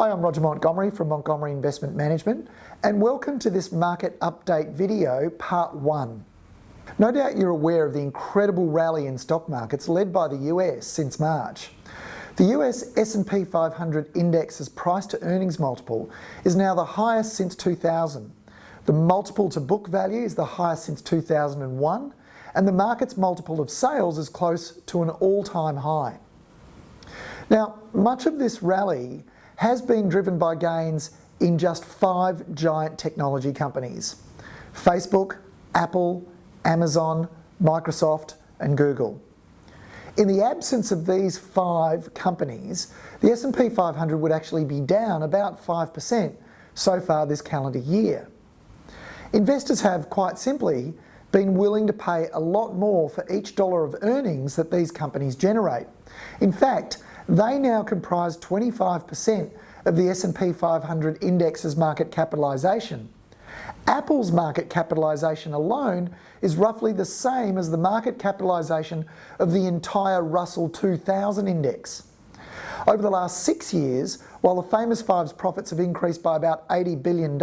Hi, I'm Roger Montgomery from Montgomery Investment Management, and welcome to this market update video, part 1. No doubt you're aware of the incredible rally in stock markets led by the US since March. The US S&P500 index's price to earnings multiple is now the highest since 2000. The multiple to book value is the highest since 2001, and the market's multiple of sales is close to an all-time high. Now, much of this rally has been driven by gains in just 5 giant technology companies: Facebook, Apple, Amazon, Microsoft, and Google. In the absence of these 5 companies, the S&P 500 would actually be down about 5% so far this calendar year. Investors have, quite simply, been willing to pay a lot more for each dollar of earnings that these companies generate. In fact, they now comprise 25% of the S&P 500 index's market capitalisation. Apple's market capitalisation alone is roughly the same as the market capitalisation of the entire Russell 2000 index. Over the last 6 years, while the famous Five's profits have increased by about $80 billion,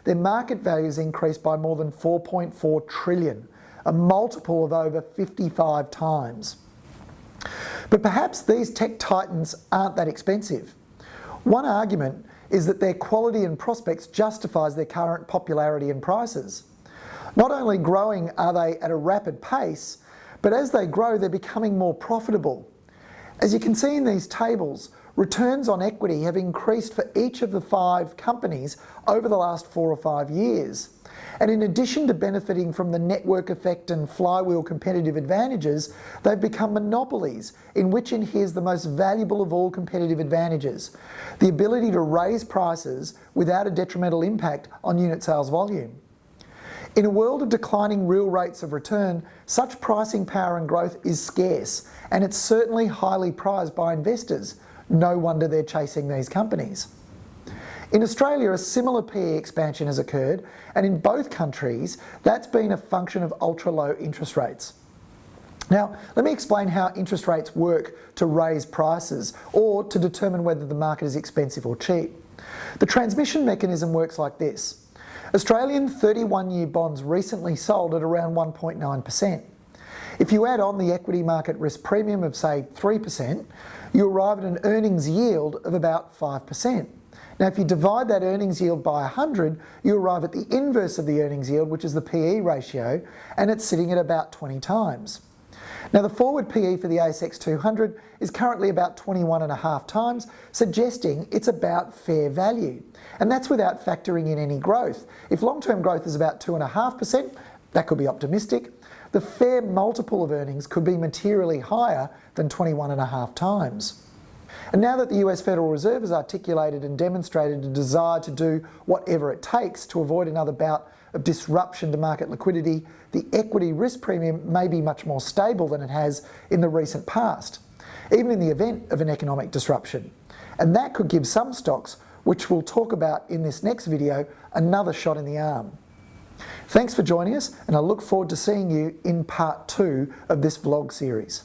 their market values increased by more than $4.4 trillion, a multiple of over 55 times. But perhaps these tech titans aren't that expensive. One argument is that their quality and prospects justifies their current popularity and prices. Not only growing are they at a rapid pace, but as they grow, they're becoming more profitable. As you can see in these tables, returns on equity have increased for each of the 5 companies over the last 4 or 5 years. And in addition to benefiting from the network effect and flywheel competitive advantages, they've become monopolies, in which inheres the most valuable of all competitive advantages: the ability to raise prices without a detrimental impact on unit sales volume. In a world of declining real rates of return, such pricing power and growth is scarce, and it's certainly highly prized by investors. No wonder they're chasing these companies. In Australia, a similar PE expansion has occurred, and in both countries, that's been a function of ultra-low interest rates. Now, let me explain how interest rates work to raise prices or to determine whether the market is expensive or cheap. The transmission mechanism works like this. Australian 31-year bonds recently sold at around 1.9%. If you add on the equity market risk premium of, say, 3%, you arrive at an earnings yield of about 5%. Now, if you divide that earnings yield by 100, you arrive at the inverse of the earnings yield, which is the PE ratio, and it's sitting at about 20 times. Now, the forward PE for the ASX 200 is currently about 21.5 times, suggesting it's about fair value. And that's without factoring in any growth. If long-term growth is about 2.5%, that could be optimistic. The fair multiple of earnings could be materially higher than 21.5 times. And now that the US Federal Reserve has articulated and demonstrated a desire to do whatever it takes to avoid another bout of disruption to market liquidity, the equity risk premium may be much more stable than it has in the recent past, even in the event of an economic disruption. And that could give some stocks, which we'll talk about in this next video, another shot in the arm. Thanks for joining us, and I look forward to seeing you in part 2 of this vlog series.